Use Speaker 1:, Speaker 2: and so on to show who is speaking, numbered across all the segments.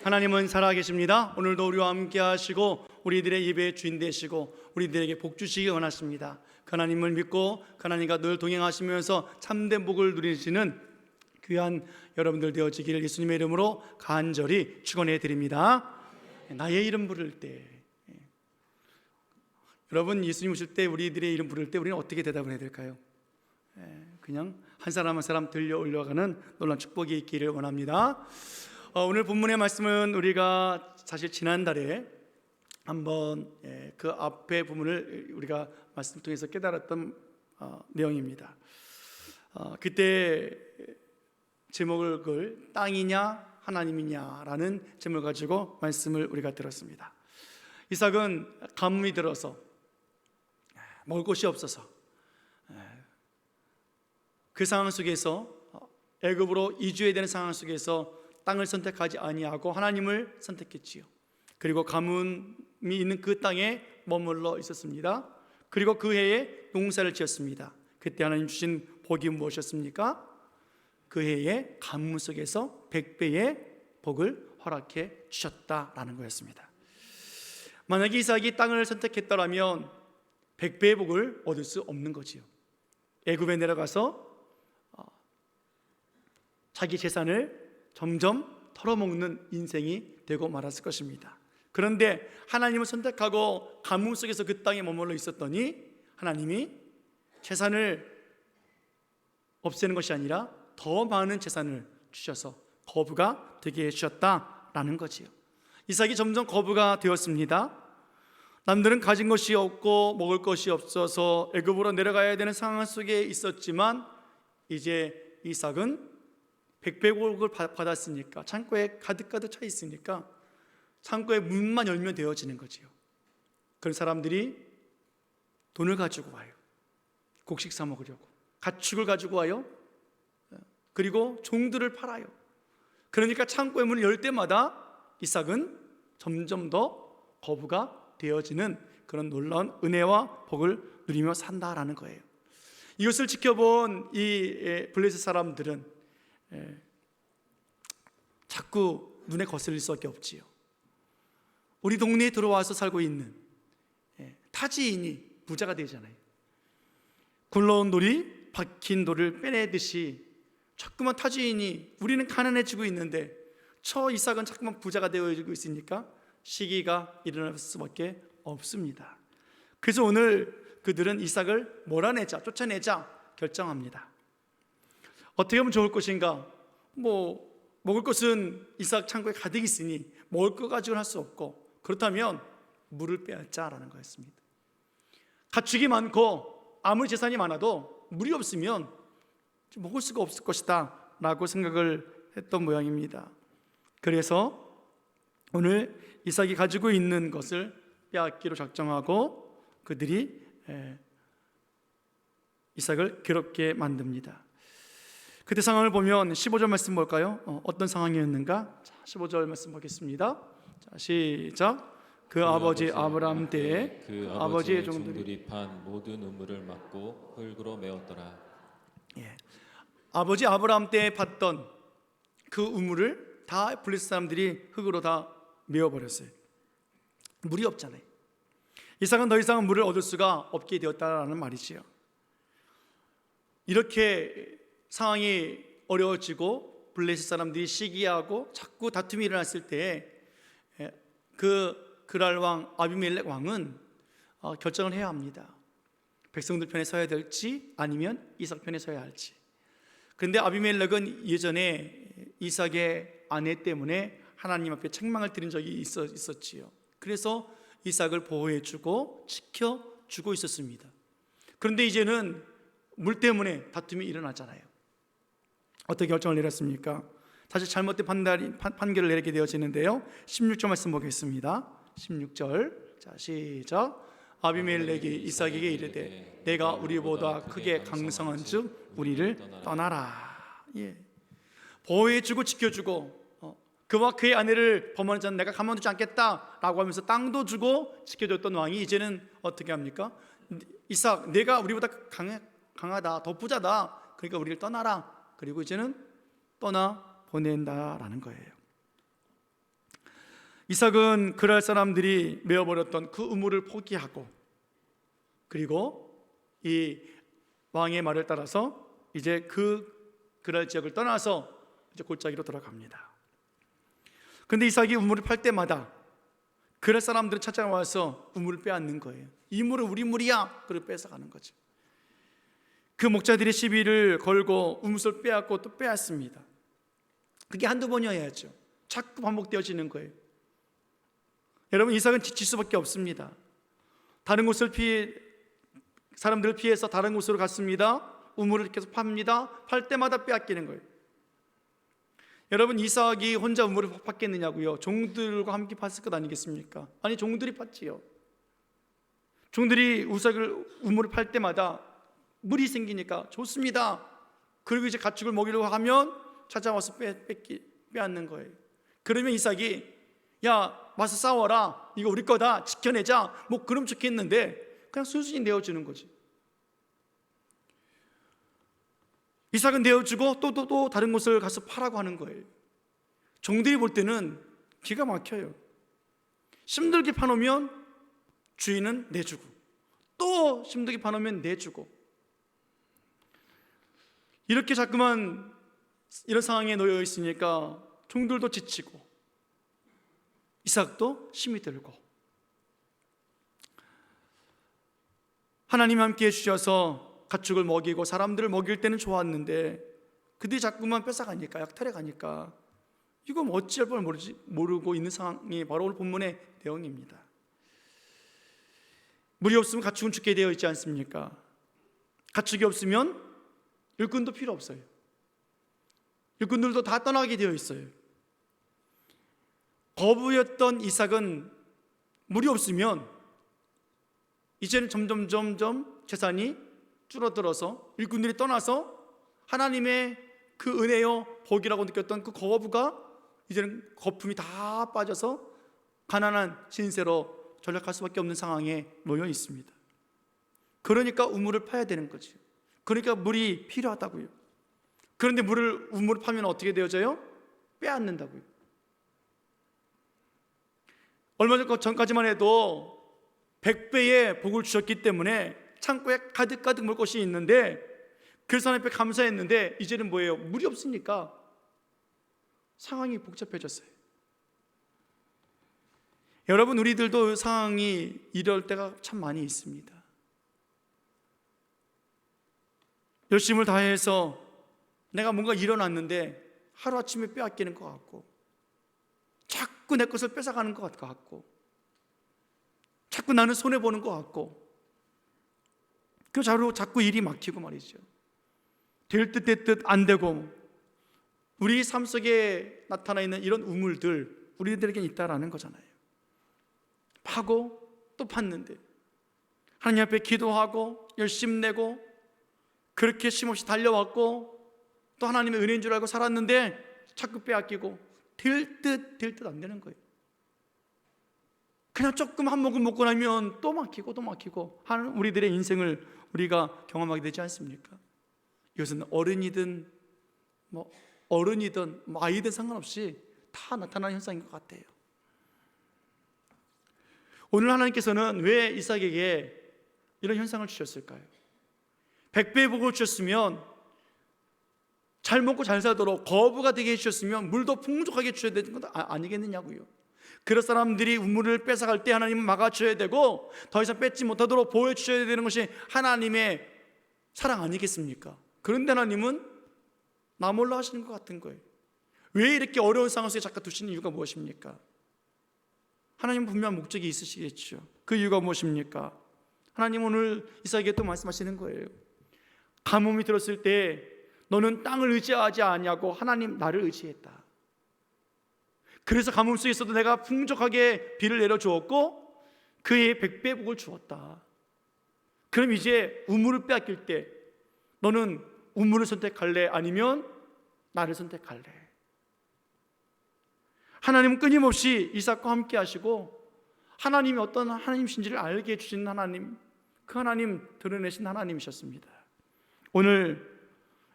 Speaker 1: 하나님은 살아계십니다. 오늘도 우리와 함께 하시고 우리들의 예배의 주인 되시고 우리들에게 복 주시기 원하십니다. 그 하나님을 믿고 그 하나님과 늘 동행하시면서 참된 복을 누리시는 귀한 여러분들 되어지기를 예수님의 이름으로 간절히 축원해 드립니다. 나의 이름 부를 때, 여러분 예수님 오실 때 우리들의 이름 부를 때 우리는 어떻게 대답을 해야 될까요? 그냥 한 사람 한 사람 들려 올려가는 놀라운 축복이 있기를 원합니다. 오늘 본문의 말씀은 우리가 사실 지난달에 한번 그 앞에 부분을 우리가 말씀을 통해서 깨달았던 내용입니다. 그때 제목을 그 땅이냐 하나님이냐라는 제목을 가지고 말씀을 우리가 들었습니다. 이삭은 가뭄이 들어서 먹을 것이 없어서 그 상황 속에서 애굽으로 이주해야 되는 상황 속에서 땅을 선택하지 아니하고 하나님을 선택했지요. 그리고 가뭄이 있는 그 땅에 머물러 있었습니다. 그리고 그 해에 농사를 지었습니다. 그때 하나님 주신 복이 무엇이었습니까? 그 해에 가뭄 속에서 100배의 복을 허락해 주셨다라는 거였습니다. 만약에 이삭이 땅을 선택했더라면 100배의 복을 얻을 수 없는 거지요. 애굽에 내려가서 자기 재산을 점점 털어먹는 인생이 되고 말았을 것입니다. 그런데 하나님을 선택하고 가뭄 속에서 그 땅에 머물러 있었더니 하나님이 재산을 없애는 것이 아니라 더 많은 재산을 주셔서 거부가 되게 해주셨다라는 거지요. 이삭이 점점 거부가 되었습니다. 남들은 가진 것이 없고 먹을 것이 없어서 애굽으로 내려가야 되는 상황 속에 있었지만 이제 이삭은 100배복을 받았으니까 창고에 가득가득 차 있으니까 창고에 문만 열면 되어지는 거지요. 그런 사람들이 돈을 가지고 와요. 곡식 사 먹으려고. 가축을 가지고 와요. 그리고 종들을 팔아요. 그러니까 창고의 문을 열 때마다 이삭은 점점 더 거부가 되어지는 그런 놀라운 은혜와 복을 누리며 산다라는 거예요. 이것을 지켜본 이 블레셋 사람들은 자꾸 눈에 거슬릴 수밖에 없지요. 우리 동네에 들어와서 살고 있는 타지인이 부자가 되잖아요. 굴러온 돌이 박힌 돌을 빼내듯이 자꾸만 타지인이 우리는 가난해지고 있는데 저 이삭은 자꾸만 부자가 되어지고 있으니까 시기가 일어날 수밖에 없습니다. 그래서 오늘 그들은 이삭을 몰아내자, 쫓아내자 결정합니다. 어떻게 하면 좋을 것인가? 먹을 것은 이삭 창고에 가득 있으니 먹을 것 가지고는 할 수 없고, 그렇다면 물을 빼앗자라는 거였습니다. 가축이 많고 아무리 재산이 많아도 물이 없으면 먹을 수가 없을 것이다 라고 생각을 했던 모양입니다. 그래서 오늘 이삭이 가지고 있는 것을 빼앗기로 작정하고 그들이 이삭을 괴롭게 만듭니다. 그때 상황을 보면 15절 말씀 볼까요? 어떤 상황이었는가? 자, 15절 말씀 보겠습니다. 자, 시작. 그 아버지 아브라함 때에
Speaker 2: 그
Speaker 1: 아버지의
Speaker 2: 종들이 판 모든 우물을 막고 흙으로 메웠더라.
Speaker 1: 아버지 아브라함 때에 팠던 그 우물을 다 블레셋 사람들이 흙으로 다 메워버렸어요. 물이 없잖아요. 이삭은 더 이상 물을 얻을 수가 없게 되었다라는 말이지요. 이렇게 상황이 어려워지고 블레셋 사람들이 시기하고 자꾸 다툼이 일어났을 때에 그랄 왕 아비멜렉 왕은 결정을 해야 합니다. 백성들 편에 서야 될지 아니면 이삭 편에 서야 할지. 그런데 아비멜렉은 예전에 이삭의 아내 때문에 하나님 앞에 책망을 드린 적이 있었지요. 그래서 이삭을 보호해주고 지켜주고 있었습니다. 그런데 이제는 물 때문에 다툼이 일어나잖아요. 어떻게 결정을 내렸습니까? 다시 잘못된 판결을 내리게 되어지는데요. 16절 말씀 보겠습니다. 16절, 자 시작. 아비멜렉이 이삭에게 이르되 내가 우리보다 크게 강성한즉 우리를 떠나라. 보호해주고 지켜주고 그와 그의 아내를 범하는 자는 내가 가만두지 않겠다라고 하면서 땅도 주고 지켜줬던 왕이 이제는 어떻게 합니까? 이삭, 내가 우리보다 강하다, 더 부자다, 그러니까 우리를 떠나라. 그리고 이제는 떠나 보낸다라는 거예요. 이삭은 그랄 사람들이 메어버렸던 그 우물을 포기하고, 그리고 이 왕의 말을 따라서 이제 그랄 지역을 떠나서 이제 골짜기로 돌아갑니다. 그런데 이삭이 우물을 팔 때마다 그랄 사람들은 찾아와서 우물을 빼앗는 거예요. 이 물은 우리 물이야. 그걸 뺏어가는 거죠. 그 목자들이 시비를 걸고 우물을 빼앗고 또 빼앗습니다. 그게 한두 번이어야죠. 자꾸 반복되어지는 거예요. 여러분, 이삭은 지칠 수밖에 없습니다. 다른 곳을 사람들을 피해서 다른 곳으로 갔습니다. 우물을 계속 팝니다. 팔 때마다 빼앗기는 거예요. 여러분, 이삭이 혼자 우물을 팠겠느냐고요? 종들과 함께 팠을 것 아니겠습니까? 아니, 종들이 팠지요. 종들이 우물을 팔 때마다 물이 생기니까 좋습니다. 그리고 이제 가축을 먹이려고 하면 찾아와서 빼앗는 거예요. 그러면 이삭이, 야, 와서 싸워라, 이거 우리 거다, 지켜내자, 뭐 그럼 좋겠는데 그냥 순순히 내어주는 거지. 이삭은 내어주고 또 다른 곳을 가서 파라고 하는 거예요. 종들이 볼 때는 기가 막혀요. 힘들게 파놓으면 주인은 내주고, 또 힘들게 파놓으면 내주고, 이렇게 자꾸만 이런 상황에 놓여 있으니까 종들도 지치고 이삭도 힘이 들고, 하나님 함께 해주셔서 가축을 먹이고 사람들을 먹일 때는 좋았는데 그들이 자꾸만 뺏어가니까, 약탈해가니까 이거 뭐 어찌할 뻔 모르고 있는 상황이 바로 오늘 본문의 내용입니다. 물이 없으면 가축은 죽게 되어 있지 않습니까? 가축이 없으면 일꾼도 필요 없어요. 일꾼들도 다 떠나게 되어 있어요. 거부였던 이삭은 물이 없으면 이제는 점점 재산이 줄어들어서 일꾼들이 떠나서 하나님의 그 은혜요 복이라고 느꼈던 그 거부가 이제는 거품이 다 빠져서 가난한 신세로 전락할 수밖에 없는 상황에 놓여 있습니다. 그러니까 우물을 파야 되는 거죠. 그러니까 물이 필요하다고요. 그런데 우물을 파면 어떻게 되어져요? 빼앗는다고요. 얼마 전까지만 해도 100배의 복을 주셨기 때문에 창고에 가득 먹을 것이 있는데, 그래서 하나님 앞에 감사했는데 이제는 뭐예요? 물이 없으니까 상황이 복잡해졌어요. 여러분, 우리들도 상황이 이럴 때가 참 많이 있습니다. 열심을 다해서 내가 뭔가 일어났는데 하루아침에 빼앗기는 것 같고, 자꾸 내 것을 뺏어가는 것 같고, 자꾸 나는 손해보는 것 같고, 그 자꾸 일이 막히고 말이죠. 될 듯 될 듯 안 되고, 우리 삶 속에 나타나 있는 이런 우물들 우리들에게 있다라는 거잖아요. 파고 또 팠는데 하나님 앞에 기도하고 열심 내고 그렇게 쉼없이 달려왔고 또 하나님의 은혜인 줄 알고 살았는데 자꾸 빼앗기고 될 듯 안 되는 거예요. 그냥 조금 한 모금 먹고 나면 또 막히고 하는 우리들의 인생을 우리가 경험하게 되지 않습니까? 이것은 어른이든 아이든 상관없이 다 나타나는 현상인 것 같아요. 오늘 하나님께서는 왜 이삭에게 이런 현상을 주셨을까요? 100배의 복을 주셨으면 잘 먹고 잘 살도록 거부가 되게 해주셨으면 물도 풍족하게 주셔야 되는 건 아니겠느냐고요. 그런 사람들이 우물을 뺏어갈 때 하나님은 막아주셔야 되고 더 이상 뺏지 못하도록 보호해주셔야 되는 것이 하나님의 사랑 아니겠습니까? 그런데 하나님은 나 몰라 하시는 것 같은 거예요. 왜 이렇게 어려운 상황 속에 잠깐 두시는 이유가 무엇입니까? 하나님은 분명한 목적이 있으시겠죠. 그 이유가 무엇입니까? 하나님 오늘 이삭에게 또 말씀하시는 거예요. 가뭄이 들었을 때 너는 땅을 의지하지 아니하고 하나님 나를 의지했다. 그래서 가뭄 속에서도 내가 풍족하게 비를 내려주었고 그의 100배 복을 주었다. 그럼 이제 우물을 빼앗길 때 너는 우물을 선택할래? 아니면 나를 선택할래? 하나님은 끊임없이 이삭과 함께 하시고 하나님이 어떤 하나님이신지를 알게 해주신 하나님, 그 하나님 드러내신 하나님이셨습니다. 오늘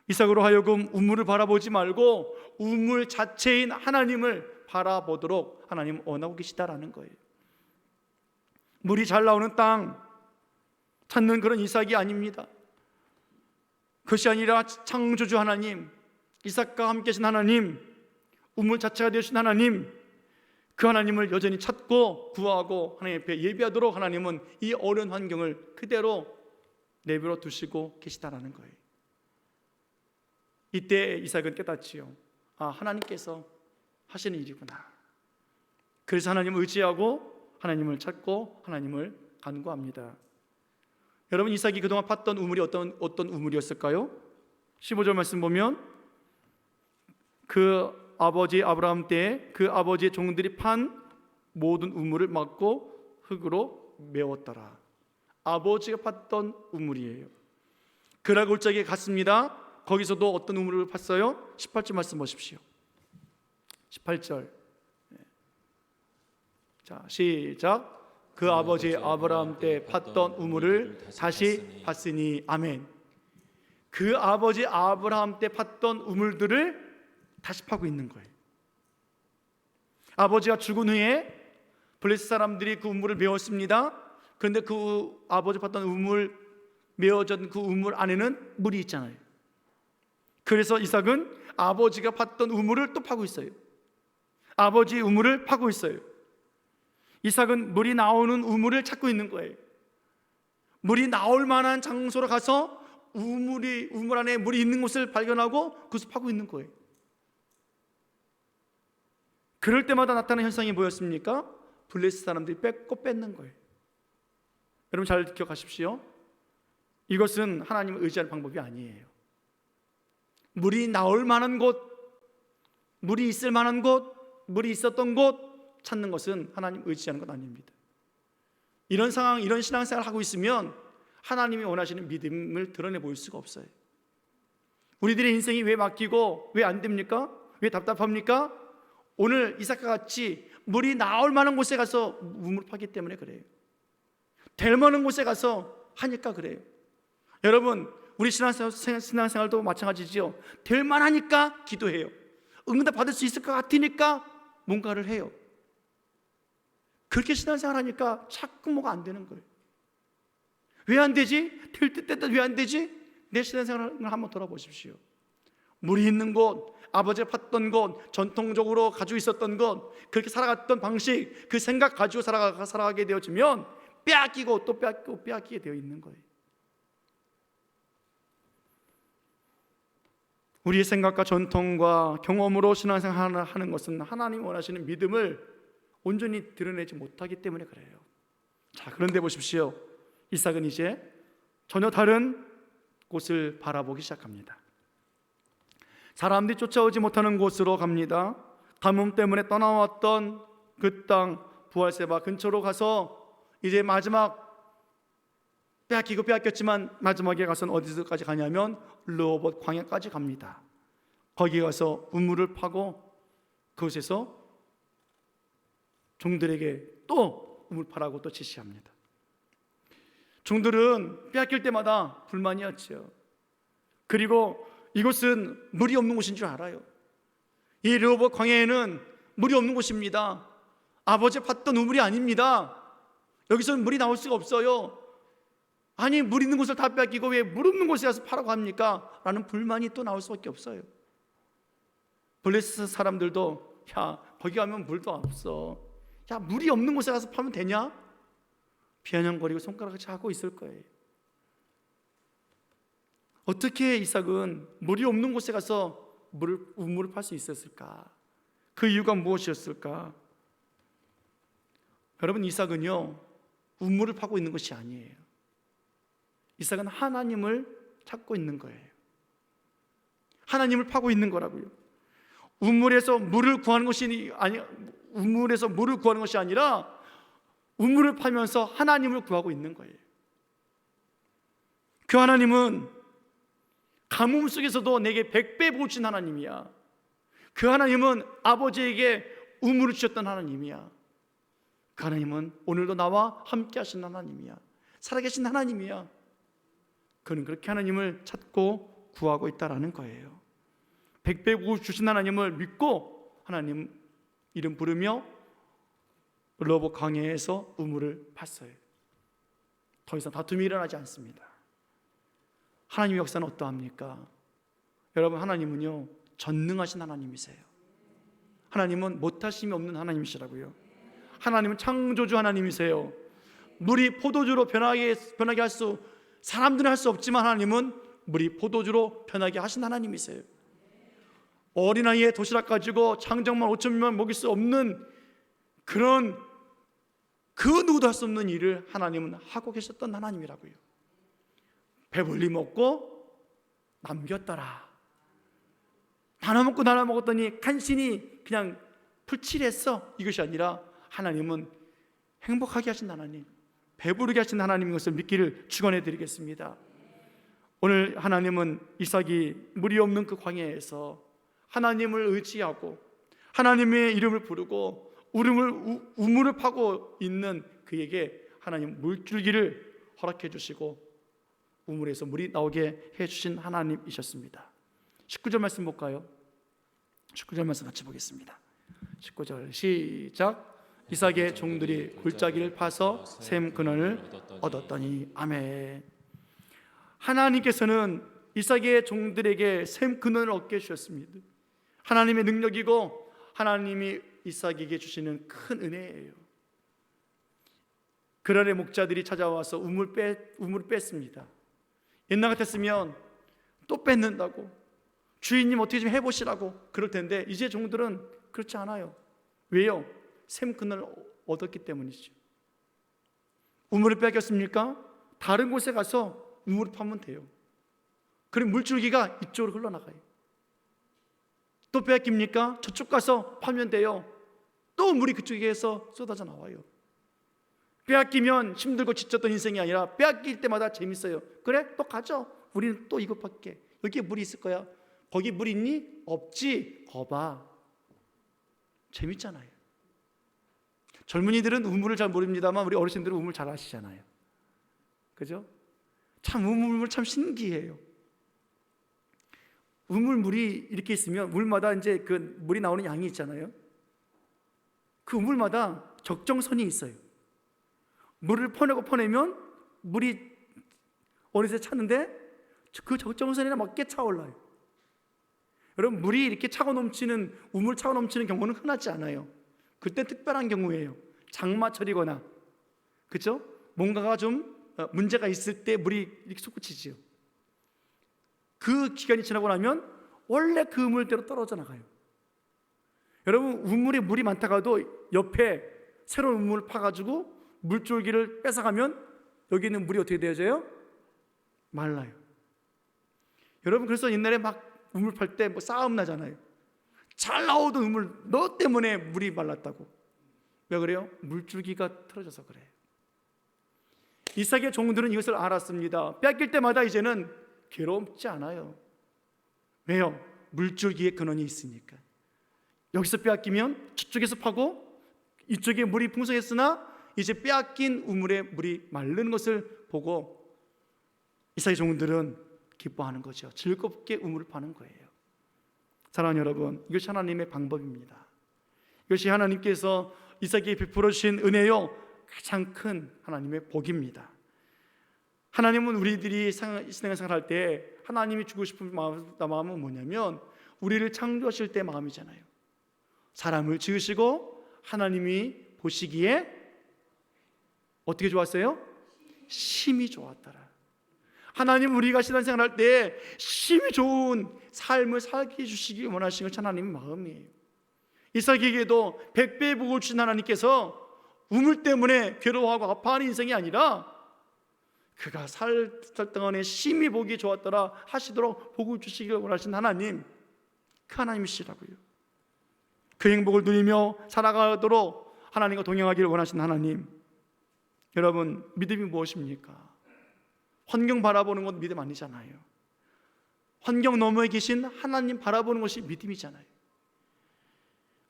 Speaker 1: 이삭으로 하여금 우물을 바라보지 말고 우물 자체인 하나님을 바라보도록 하나님은 원하고 계시다라는 거예요. 물이 잘 나오는 땅 찾는 그런 이삭이 아닙니다. 그것이 아니라 창조주 하나님, 이삭과 함께 하신 하나님, 우물 자체가 되신 하나님, 그 하나님을 여전히 찾고 구하고 하나님 앞에 예배하도록 하나님은 이 어려운 환경을 그대로 내버려 두시고 계시다라는 거예요. 이때 이삭은 깨닫지요. 아, 하나님께서 하시는 일이구나. 그래서 하나님을 의지하고 하나님을 찾고 하나님을 간구합니다. 여러분, 이삭이 그동안 팠던 우물이 어떤 우물이었을까요? 15절 말씀 보면 그 아버지 아브라함 때 그 아버지의 종들이 판 모든 우물을 막고 흙으로 메웠더라. 아버지가 팠던 우물이에요. 그라 골짜기에 갔습니다. 거기서도 어떤 우물을 팠어요? 18절 말씀 보십시오. 18절. 자, 시작. 그 아버지 아브라함 때 팠던 우물을 다시 팠으니 아멘. 그 아버지 아브라함 때 팠던 우물들을 다시 파고 있는 거예요. 아버지가 죽은 후에 블레셋 사람들이 그 우물을 메웠습니다. 그런데 그 아버지 팠던 우물, 메워진 그 우물 안에는 물이 있잖아요. 그래서 이삭은 아버지가 팠던 우물을 또 파고 있어요. 아버지의 우물을 파고 있어요. 이삭은 물이 나오는 우물을 찾고 있는 거예요. 물이 나올 만한 장소로 가서 우물 안에 물이 있는 곳을 발견하고 그것을 파고 있는 거예요. 그럴 때마다 나타나는 현상이 뭐였습니까? 블레셋 사람들이 뺏고 뺏는 거예요. 여러분 잘 기억하십시오. 이것은 하나님을 의지하는 방법이 아니에요. 물이 나올 만한 곳, 물이 있을 만한 곳, 물이 있었던 곳 찾는 것은 하나님 의지하는 것 아닙니다. 이런 상황, 이런 신앙생활을 하고 있으면 하나님이 원하시는 믿음을 드러내 보일 수가 없어요. 우리들의 인생이 왜 막히고 왜 안 됩니까? 왜 답답합니까? 오늘 이삭과 같이 물이 나올 만한 곳에 가서 우물을 파기 때문에 그래요. 될 만한 곳에 가서 하니까 그래요. 여러분, 우리 신앙생활도 마찬가지지요. 될 만하니까 기도해요. 응답 받을 수 있을 것 같으니까 뭔가를 해요. 그렇게 신앙생활 하니까 자꾸 뭐가 안 되는 거예요. 왜 안 되지? 될 듯 왜 안 되지? 내 신앙생활을 한번 돌아보십시오. 물이 있는 곳, 아버지가 팠던 곳, 전통적으로 가지고 있었던 곳, 그렇게 살아갔던 방식, 그 생각 가지고 살아가게 되어지면 빼앗기고 또 빼앗기게 되어 있는 거예요. 우리의 생각과 전통과 경험으로 신앙생활을 하는 것은 하나님 원하시는 믿음을 온전히 드러내지 못하기 때문에 그래요. 자, 그런데 보십시오. 이삭은 이제 전혀 다른 곳을 바라보기 시작합니다. 사람들이 쫓아오지 못하는 곳으로 갑니다. 가뭄 때문에 떠나왔던 그 땅 부할세바 근처로 가서 이제 마지막 빼앗겼지만 마지막에 가서는 어디서까지 가냐면 르호봇 광야까지 갑니다. 거기 가서 우물을 파고 그곳에서 종들에게 또 우물 파라고 또 지시합니다. 종들은 빼앗길 때마다 불만이었죠. 그리고 이곳은 물이 없는 곳인 줄 알아요. 이 르호봇 광야에는 물이 없는 곳입니다. 아버지가 팠던 우물이 아닙니다. 여기서는 물이 나올 수가 없어요. 아니, 물 있는 곳을 다 빼앗기고 왜 물 없는 곳에 가서 파라고 합니까? 라는 불만이 또 나올 수밖에 없어요. 블레셋 사람들도 야, 거기 가면 물도 없어. 야, 물이 없는 곳에 가서 파면 되냐? 비아냥거리고 손가락을 하고 있을 거예요. 어떻게 이삭은 물이 없는 곳에 가서 우물을 팔 수 있었을까? 그 이유가 무엇이었을까? 여러분, 이삭은요 우물을 파고 있는 것이 아니에요. 이삭은 하나님을 찾고 있는 거예요. 하나님을 파고 있는 거라고요. 우물에서 물을 구하는 것이 아니라 우물을 파면서 하나님을 구하고 있는 거예요. 그 하나님은 가뭄 속에서도 내게 100배 보신 하나님이야. 그 하나님은 아버지에게 우물을 주셨던 하나님이야. 그 하나님은 오늘도 나와 함께 하신 하나님이야. 살아계신 하나님이야. 그는 그렇게 하나님을 찾고 구하고 있다라는 거예요. 백배구 주신 하나님을 믿고 하나님 이름 부르며 르호봇 광야에서 우물을 팠어요. 더 이상 다툼이 일어나지 않습니다. 하나님의 역사는 어떠합니까? 여러분, 하나님은요 전능하신 하나님이세요. 하나님은 못하심이 없는 하나님이시라고요. 하나님은 창조주 하나님이세요. 물이 포도주로 변하게 할 수, 사람들은 할 수 없지만 하나님은 물이 포도주로 변하게 하신 하나님이세요. 어린아이의 도시락 가지고 장정만 5천명만 먹일 수 없는 그런 그 누구도 할 수 없는 일을 하나님은 하고 계셨던 하나님이라고요. 배불리 먹고 남겼더라. 나눠 먹고 나눠 먹었더니 간신히 그냥 풀칠했어. 이것이 아니라 하나님은 행복하게 하신 하나님, 배부르게 하신 하나님인 것을 믿기를 축원해 드리겠습니다. 오늘 하나님은 이삭이 물이 없는 그 광야에서 하나님을 의지하고 하나님의 이름을 부르고 우물을 파고 있는 그에게 하나님 물줄기를 허락해 주시고 우물에서 물이 나오게 해 주신 하나님이셨습니다. 19절 말씀 볼까요? 19절 말씀 같이 보겠습니다. 19절 시작. 이삭의 종들이 골짜기를 파서 샘 근원을 얻었더니. 아멘. 하나님께서는 이삭의 종들에게 샘 근원을 얻게 주셨습니다. 하나님의 능력이고 하나님이 이삭에게 주시는 큰 은혜예요. 그날의 목자들이 찾아와서 우물을 뺐습니다. 옛날 같았으면 또 뺏는다고, 주인님 어떻게 좀 해보시라고 그럴 텐데 이제 종들은 그렇지 않아요. 왜요? 샘 근원을 얻었기 때문이죠. 우물을 뺏겼습니까? 다른 곳에 가서 우물을 파면 돼요. 그럼 물줄기가 이쪽으로 흘러나가요. 또 뺏깁니까? 저쪽 가서 파면 돼요. 또 물이 그쪽에서 쏟아져 나와요. 빼앗기면 힘들고 지쳤던 인생이 아니라 빼앗길 때마다 재밌어요. 그래? 또 가죠. 우리는 또 이것 밖에. 여기에 물이 있을 거야. 거기 물 있니? 없지. 거봐. 재밌잖아요. 젊은이들은 우물을 잘 모릅니다만 우리 어르신들은 우물 잘 아시잖아요. 그죠? 참 우물 참 신기해요. 우물물이 이렇게 있으면 물마다 이제 그 물이 나오는 양이 있잖아요. 그 우물마다 적정선이 있어요. 물을 퍼내면 물이 어느새 차는데 그 적정선에 맞게 차올라요. 여러분, 물이 이렇게 차고 넘치는 우물 차고 넘치는 경우는 흔하지 않아요. 그때 특별한 경우예요. 장마철이거나, 그렇죠? 뭔가가 좀 문제가 있을 때 물이 이렇게 솟구치지요. 그 기간이 지나고 나면 원래 그 우물대로 떨어져 나가요. 여러분, 우물에 물이 많다가도 옆에 새로운 우물을 파가지고 물줄기를 뺏어가면 여기 있는 물이 어떻게 되어져요? 말라요. 여러분, 그래서 옛날에 막 우물 팔 때 뭐 싸움 나잖아요. 잘 나오던 우물 너 때문에 물이 말랐다고. 왜 그래요? 물줄기가 틀어져서 그래요. 이삭의 종들은 이것을 알았습니다. 뺏길 때마다 이제는 괴롭지 않아요. 왜요? 물줄기에 근원이 있으니까. 여기서 빼앗기면 저쪽에서 파고 이쪽에 물이 풍성했으나 이제 빼앗긴 우물에 물이 마르는 것을 보고 이삭의 종들은 기뻐하는 거죠. 즐겁게 우물을 파는 거예요. 사랑하는 여러분, 이것이 하나님의 방법입니다. 이것이 하나님께서 이삭에게 베풀어 주신 은혜요, 가장 큰 하나님의 복입니다. 하나님은 우리들이 신앙생활 할 때 하나님이 주고 싶은 마음은 뭐냐면 우리를 창조하실 때 마음이잖아요. 사람을 지으시고 하나님이 보시기에 어떻게 좋았어요? 심히 좋았더라. 하나님 우리가 신앙생활 할 때 심히 좋은 삶을 살게 해주시기 원하시는 것이 하나님의 마음이에요. 이삭에게도 100배의 복을 주신 하나님께서 우물 때문에 괴로워하고 아파하는 인생이 아니라 그가 살 동안에 심히 보기 좋았더라 하시도록 복을 주시기를 원하신 하나님, 그 하나님이시라고요. 그 행복을 누리며 살아가도록 하나님과 동행하기를 원하신 하나님. 여러분, 믿음이 무엇입니까? 환경 바라보는 건 믿음 아니잖아요. 환경 너머에 계신 하나님 바라보는 것이 믿음이잖아요.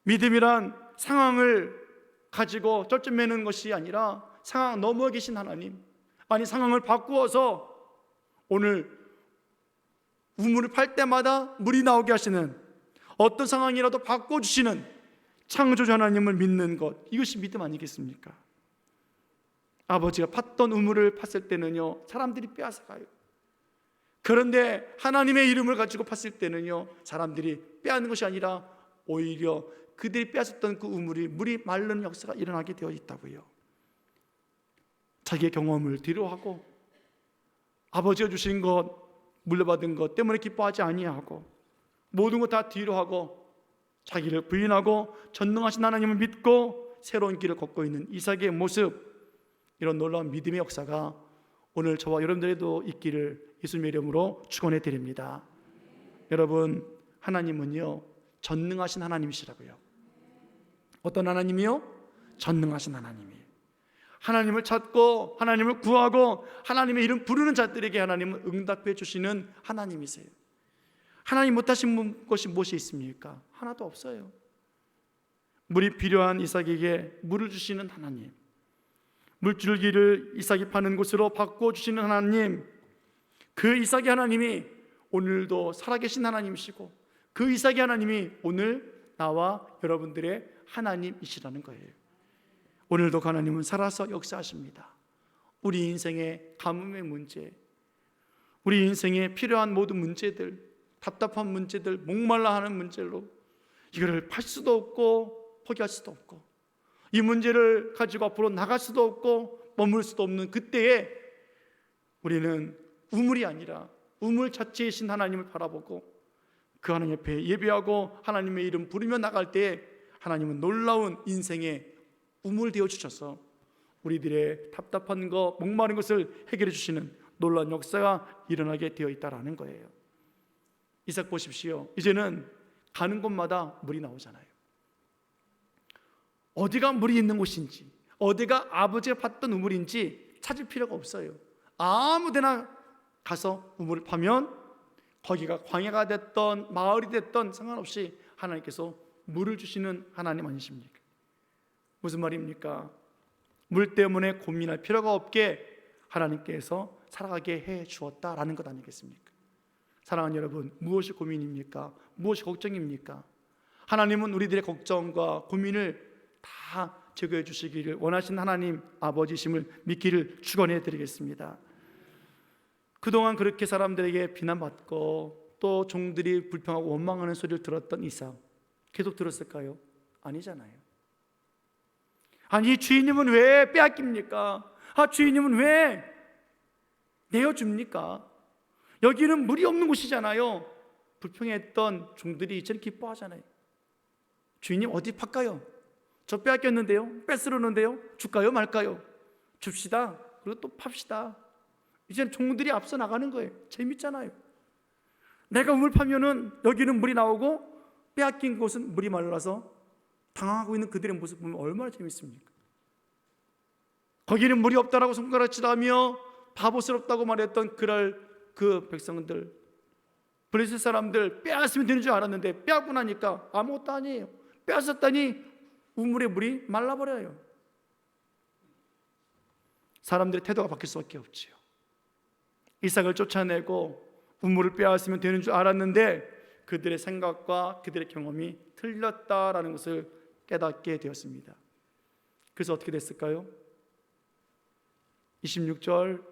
Speaker 1: 믿음이란 상황을 가지고 쩔쩔매는 것이 아니라 상황 너머에 계신 하나님, 아니 상황을 바꾸어서 오늘 우물을 팔 때마다 물이 나오게 하시는, 어떤 상황이라도 바꿔주시는 창조주 하나님을 믿는 것, 이것이 믿음 아니겠습니까? 아버지가 팠던 우물을 팠을 때는요, 사람들이 빼앗아가요. 그런데 하나님의 이름을 가지고 팠을 때는요, 사람들이 빼앗는 것이 아니라 오히려 그들이 빼앗았던 그 우물이 물이 마르는 역사가 일어나게 되어 있다고요. 자기의 경험을 뒤로하고 아버지가 주신 것, 물려받은 것 때문에 기뻐하지 아니하고 모든 것 다 뒤로하고 자기를 부인하고 전능하신 하나님을 믿고 새로운 길을 걷고 있는 이삭의 모습, 이런 놀라운 믿음의 역사가 오늘 저와 여러분들에도 있기를 예수님의 이름으로 축원해 드립니다. 여러분, 하나님은요 전능하신 하나님이시라고요. 어떤 하나님이요? 전능하신 하나님이에요. 하나님을 찾고 하나님을 구하고 하나님의 이름 부르는 자들에게 하나님은 응답해 주시는 하나님이세요. 하나님 못하신 것이 무엇이 있습니까? 하나도 없어요. 물이 필요한 이삭에게 물을 주시는 하나님, 물줄기를 이삭이 파는 곳으로 바꿔주시는 하나님, 그 이삭의 하나님이 오늘도 살아계신 하나님이시고 그 이삭의 하나님이 오늘 나와 여러분들의 하나님이시라는 거예요. 오늘도 그 하나님은 살아서 역사하십니다. 우리 인생의 가뭄의 문제, 우리 인생에 필요한 모든 문제들, 답답한 문제들, 목말라 하는 문제로 이거를 팔 수도 없고 포기할 수도 없고 이 문제를 가지고 앞으로 나갈 수도 없고 머물 수도 없는 그때에 우리는 우물이 아니라 우물 자체이신 하나님을 바라보고 그 하나님 옆에 예배하고 하나님의 이름 부르며 나갈 때에 하나님은 놀라운 인생의 우물 되어 주셔서 우리들의 답답한 것, 목마른 것을 해결해 주시는 놀라운 역사가 일어나게 되어 있다라는 거예요. 이삭 보십시오. 이제는 가는 곳마다 물이 나오잖아요. 어디가 물이 있는 곳인지, 어디가 아버지가 팠던 우물인지 찾을 필요가 없어요. 아무 데나 가서 우물을 파면 거기가 광야가 됐던 마을이 됐던 상관없이 하나님께서 물을 주시는 하나님 아니십니까? 무슨 말입니까? 물 때문에 고민할 필요가 없게 하나님께서 살아가게 해 주었다라는 것 아니겠습니까? 사랑하는 여러분, 무엇이 고민입니까? 무엇이 걱정입니까? 하나님은 우리들의 걱정과 고민을 다 제거해 주시기를 원하신 하나님 아버지심을 믿기를 축원해 드리겠습니다. 그동안 그렇게 사람들에게 비난받고 또 종들이 불평하고 원망하는 소리를 들었던 이삭, 계속 들었을까요? 아니잖아요. 아니, 주인님은 왜 빼앗깁니까? 주인님은 왜 내어줍니까? 여기는 물이 없는 곳이잖아요. 불평했던 종들이 이제는 기뻐하잖아요. 주인님 어디 팔까요? 저 빼앗겼는데요, 뺏으려는데요, 줄까요 말까요? 줍시다. 그리고 또 팝시다. 이제는 종들이 앞서 나가는 거예요. 재밌잖아요. 내가 우물 파면은 여기는 물이 나오고 빼앗긴 곳은 물이 말라서 당황하고 있는 그들의 모습 보면 얼마나 재밌습니까? 거기는 물이 없다라고 손가락질하며 바보스럽다고 말했던 그 백성들, 블레셋 사람들, 빼앗으면 되는 줄 알았는데 빼앗고 나니까 아무것도 아니에요. 빼앗았다니 우물의 물이 말라버려요. 사람들의 태도가 바뀔 수밖에 없지요. 이삭을 쫓아내고 우물을 빼앗으면 되는 줄 알았는데 그들의 생각과 그들의 경험이 틀렸다라는 것을 깨닫게 되었습니다. 그래서 어떻게 됐을까요? 26절부터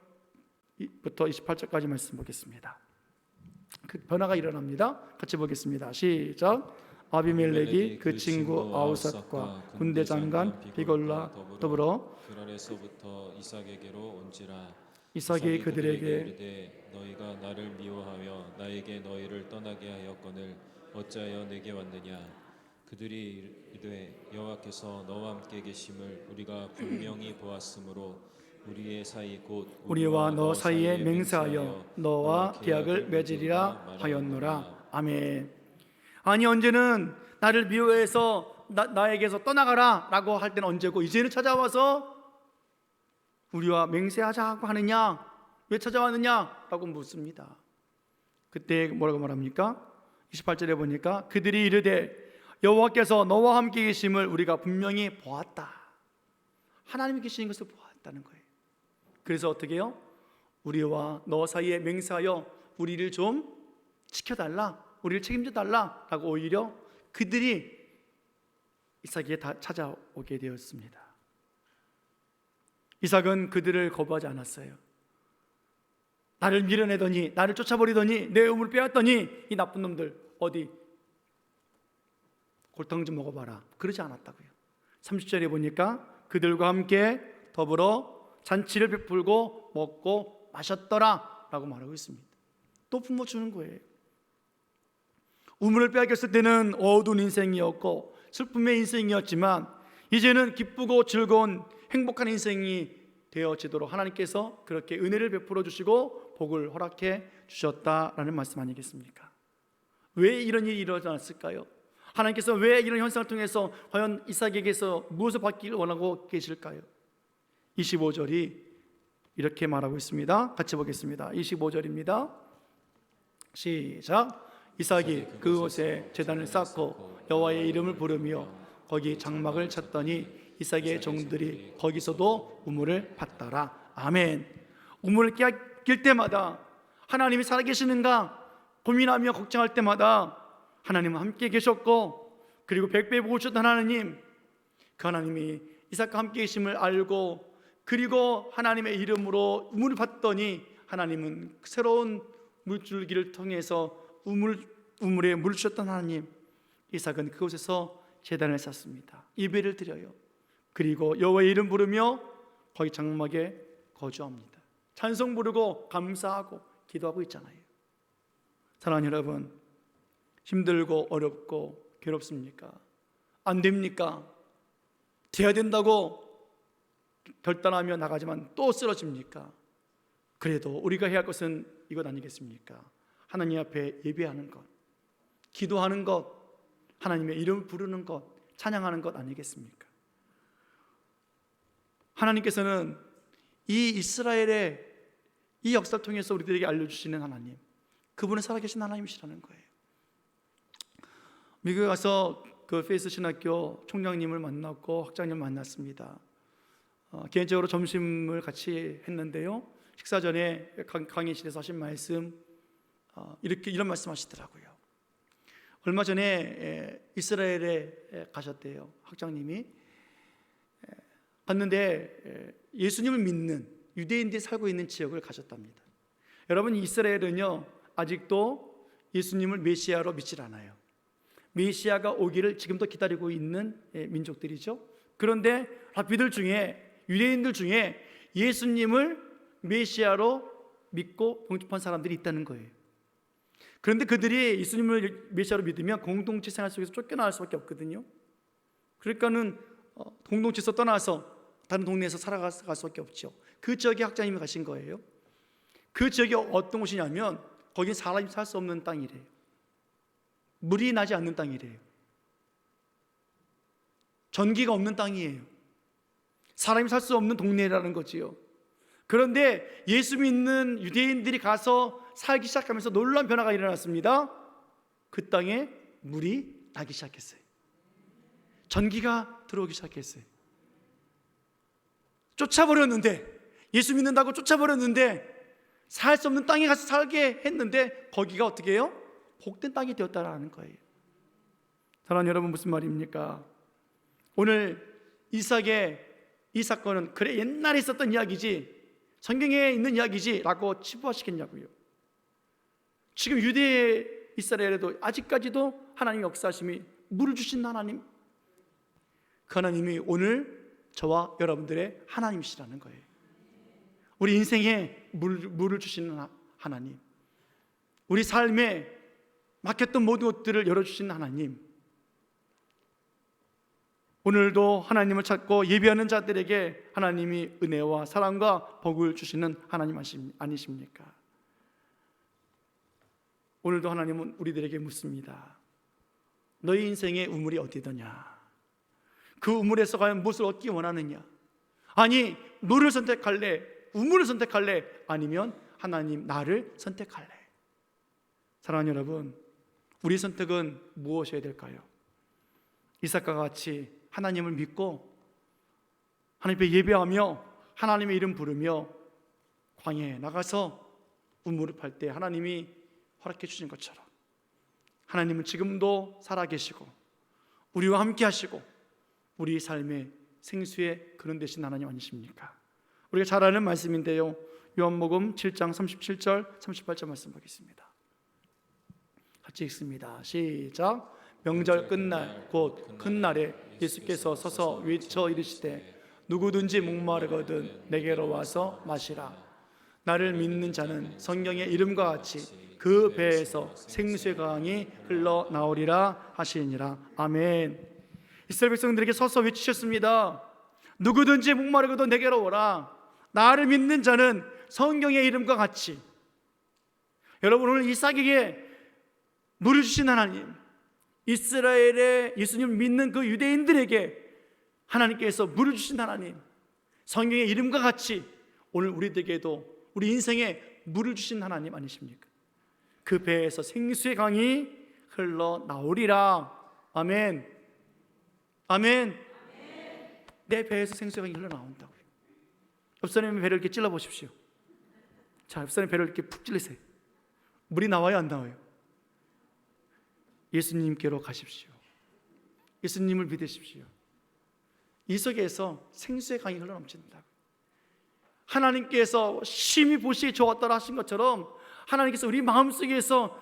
Speaker 1: 28절까지 말씀 보겠습니다. 그 변화가 일어납니다. 같이 보겠습니다. 시작. 아비멜렉이 그 친구 아우삿과 군대 장관 비골라 더불어
Speaker 2: 그랄에서부터 이삭에게로 온지라.
Speaker 1: 이삭이 그들에게
Speaker 2: 이르되 너희가 나를 미워하며 나에게 너희를 떠나게 하였거늘 어찌하여 내게 왔느냐. 그들이 이르되 여호와께서 너와 함께 계심을 우리가 분명히 보았으므로 우리의 사이 곧
Speaker 1: 우리와 너 사이에 맹세하여 너와 계약을 맺으리라 하였노라. 아멘. 아니, 언제는 나를 미워해서 나에게서 떠나가라 라고 할 때는 언제고, 이제는 찾아와서 우리와 맹세하자고 하느냐, 왜 찾아왔느냐 라고 묻습니다. 그때 뭐라고 말합니까? 28절에 보니까 그들이 이르되 여호와께서 너와 함께 계심을 우리가 분명히 보았다. 하나님이 계시는 것을 보았다는 거예요. 그래서 어떻게 해요? 우리와 너 사이에 맹세하여 우리를 좀 지켜달라, 우리를 책임져달라 라고 오히려 그들이 이삭에게 다 찾아오게 되었습니다. 이삭은 그들을 거부하지 않았어요. 나를 밀어내더니, 나를 쫓아버리더니, 내 우물을 빼앗더니 이 나쁜 놈들 어디 골탕 좀 먹어봐라, 그러지 않았다고요. 30절에 보니까 그들과 함께 더불어 잔치를 베풀고 먹고 마셨더라 라고 말하고 있습니다. 또 품어주는 거예요. 우물을 빼앗겼을 때는 어두운 인생이었고 슬픔의 인생이었지만 이제는 기쁘고 즐거운 행복한 인생이 되어지도록 하나님께서 그렇게 은혜를 베풀어 주시고 복을 허락해 주셨다라는 말씀 아니겠습니까? 왜 이런 일이 일어났을까요? 하나님께서 왜 이런 현상을 통해서 과연 이삭에게서 무엇을 받기를 원하고 계실까요? 25절이 이렇게 말하고 있습니다. 같이 보겠습니다. 25절입니다. 시작. 이삭이 그곳에 제단을 쌓고 여호와의 이름을 부르며 거기 장막을 쳤더니 이삭의 종들이 거기서도 우물을 받더라. 아멘. 우물을 낄 때마다 하나님이 살아계시는가 고민하며 걱정할 때마다 하나님은 함께 계셨고, 그리고 백배 복을 주셨던 하나님, 그 하나님이 이삭과 함께 계심을 알고, 그리고 하나님의 이름으로 우물을 받더니 하나님은 새로운 물줄기를 통해서 우물에 물을 주셨던 하나님, 이삭은 그곳에서 제단을 쌓습니다. 예배를 드려요. 그리고 여호와의 이름 부르며 거기 장막에 거주합니다. 찬송 부르고 감사하고 기도하고 있잖아요. 사랑하는 여러분, 힘들고 어렵고 괴롭습니까? 안 됩니까? 돼야 된다고 결단하며 나가지만 또 쓰러집니까? 그래도 우리가 해야 할 것은 이것 아니겠습니까? 하나님 앞에 예배하는 것, 기도하는 것, 하나님의 이름을 부르는 것, 찬양하는 것 아니겠습니까? 하나님께서는 이 이스라엘의 이 역사를 통해서 우리들에게 알려주시는 하나님, 그분은 살아계신 하나님이시라는 거예요. 미국에 가서 그 페이스 신학교 총장님을 만났고 학장님을 만났습니다. 개인적으로 점심을 같이 했는데요, 식사 전에 강의실에서 하신 말씀, 이런 말씀 하시더라고요. 얼마 전에 이스라엘에 가셨대요. 학장님이 갔는데 예수님을 믿는 유대인들이 살고 있는 지역을 가셨답니다. 여러분, 이스라엘은요 아직도 예수님을 메시아로 믿질 않아요. 메시아가 오기를 지금도 기다리고 있는 민족들이죠. 그런데 랍비들 중에, 유대인들 중에 예수님을 메시아로 믿고 봉집한 사람들이 있다는 거예요. 그런데 그들이 예수님을 메시아로 믿으면 공동체 생활 속에서 쫓겨나갈 수밖에 없거든요. 그러니까는 공동체에서 떠나서 다른 동네에서 살아갈 수밖에 없죠. 그 지역에 학자님이 가신 거예요. 그 지역이 어떤 곳이냐면 거긴 사람이 살 수 없는 땅이래요. 물이 나지 않는 땅이래요. 전기가 없는 땅이에요. 사람이 살 수 없는 동네라는 거지요. 그런데 예수 믿는 유대인들이 가서 살기 시작하면서 놀라운 변화가 일어났습니다. 그 땅에 물이 나기 시작했어요. 전기가 들어오기 시작했어요. 쫓아버렸는데, 예수 믿는다고 쫓아버렸는데 살 수 없는 땅에 가서 살게 했는데 거기가 어떻게 해요? 복된 땅이 되었다라는 거예요. 사랑하는 여러분, 무슨 말입니까? 오늘 이삭의 이 사건은 그래 옛날에 있었던 이야기지, 성경에 있는 이야기지 라고 치부하시겠냐고요. 지금 유대 이스라엘에도 아직까지도 하나님의 역사하심이 물을 주신 하나님, 그 하나님이 오늘 저와 여러분들의 하나님이시라는 거예요. 우리 인생에 물을 주시는 하나님, 우리 삶에 막혔던 모든 것들을 열어주시는 하나님, 오늘도 하나님을 찾고 예배하는 자들에게 하나님이 은혜와 사랑과 복을 주시는 하나님 아니십니까? 오늘도 하나님은 우리들에게 묻습니다. 너희 인생의 우물이 어디더냐? 그 우물에서 과연 무엇을 얻기 원하느냐? 아니, 물을 선택할래? 우물을 선택할래? 아니면 하나님 나를 선택할래? 사랑하는 여러분, 우리 선택은 무엇이어야 될까요? 이삭과 같이 하나님을 믿고 하나님께 예배하며 하나님의 이름 부르며 광야에 나가서 우물을 팔 때 하나님이 허락해 주신 것처럼 하나님은 지금도 살아계시고 우리와 함께 하시고 우리 삶의 생수의 근원 되신 하나님 아니십니까? 우리가 잘 아는 말씀인데요, 요한복음 7장 37절 38절 말씀 보겠습니다. 같이 읽습니다. 시작. 명절 끝날 곧 큰 날에 예수께서 서서 외쳐 이르시되 누구든지 목마르거든 내게로 와서 마시라. 나를 믿는 자는 성경의 이름과 같이 그 배에서 생수의 강이 흘러나오리라 하시니라. 아멘. 이스라엘 백성들에게 서서 외치셨습니다. 누구든지 목마르거든 내게로 오라. 나를 믿는 자는 성경의 이름과 같이. 여러분, 오늘 이삭에게 물을 주신 하나님, 이스라엘의 예수님을 믿는 그 유대인들에게 하나님께서 물을 주신 하나님, 성경의 이름과 같이 오늘 우리들에게도 우리 인생에 물을 주신 하나님 아니십니까? 그 배에서 생수의 강이 흘러나오리라. 아멘. 아멘. 내 배에서 생수의 강이 흘러나온다고요. 옆 사람의 배를 이렇게 찔러보십시오. 자, 옆 사람의 배를 이렇게 푹 찔르세요. 물이 나와요, 안 나와요? 예수님께로 가십시오. 예수님을 믿으십시오. 이 속에서 생수의 강이 흘러넘친다. 하나님께서 심히 보시기 좋았더라 하신 것처럼 하나님께서 우리 마음속에서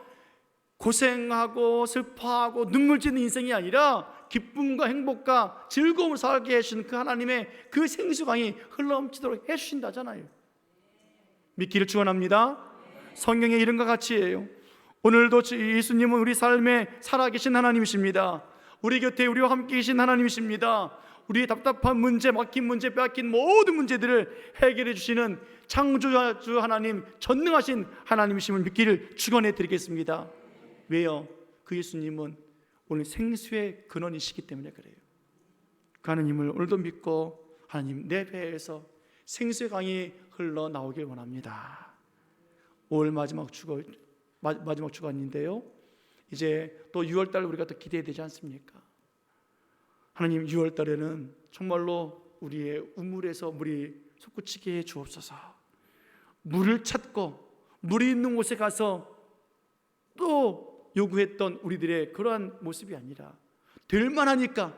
Speaker 1: 고생하고 슬퍼하고 눈물 짓는 인생이 아니라 기쁨과 행복과 즐거움을 살게 해주시는 그 하나님의 그 생수강이 흘러넘치도록 해주신다잖아요. 믿기를 축원합니다. 성경의 이름과 같이예요. 오늘도 예수님은 우리 삶에 살아계신 하나님이십니다. 우리 곁에 우리와 함께 계신 하나님이십니다. 우리의 답답한 문제, 막힌 문제, 빼앗긴 모든 문제들을 해결해 주시는 창조주 하나님, 전능하신 하나님이심을 믿기를 축원해 드리겠습니다. 왜요? 그 예수님은 오늘 생수의 근원이시기 때문에 그래요. 그 하나님을 오늘도 믿고 하나님 내 배에서 생수의 강이 흘러나오길 원합니다. 5월 마지막 주간인데요, 이제 또 6월달 우리가 또 기대해야 되지 않습니까? 하나님, 6월달에는 정말로 우리의 우물에서 물이 솟구치게 해 주옵소서. 물을 찾고 물이 있는 곳에 가서 또 요구했던 우리들의 그러한 모습이 아니라 될 만하니까,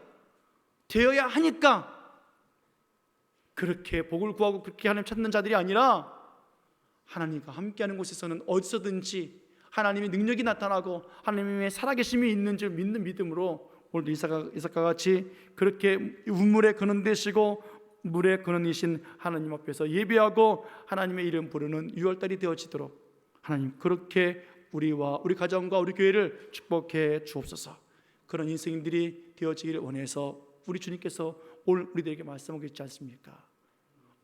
Speaker 1: 되어야 하니까 그렇게 복을 구하고 그렇게 하나님 찾는 자들이 아니라 하나님과 함께하는 곳에서는 어디서든지 하나님의 능력이 나타나고 하나님의 살아계심이 있는 줄 믿는 믿음으로 오늘도 이삭과 같이 그렇게 우물의 근원 되시고 물의 근원이신 하나님 앞에서 예배하고 하나님의 이름 부르는 6월달이 되어지도록 하나님 그렇게 우리와 우리 가정과 우리 교회를 축복해 주옵소서. 그런 인생들이 되어지기를 원해서 우리 주님께서 오늘 우리들에게 말씀하고 있지 않습니까?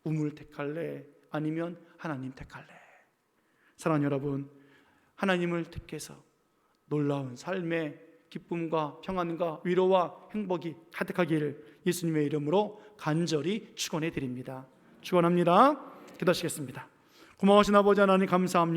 Speaker 1: 우물 택할래? 아니면 하나님 택할래? 사랑하는 여러분, 하나님을 택해서 놀라운 삶의 기쁨과 평안과 위로와 행복이 가득하기를 예수님의 이름으로 간절히 축원해 드립니다. 축원합니다. 기도하시겠습니다. 고마우신 아버지 하나님 감사합니다.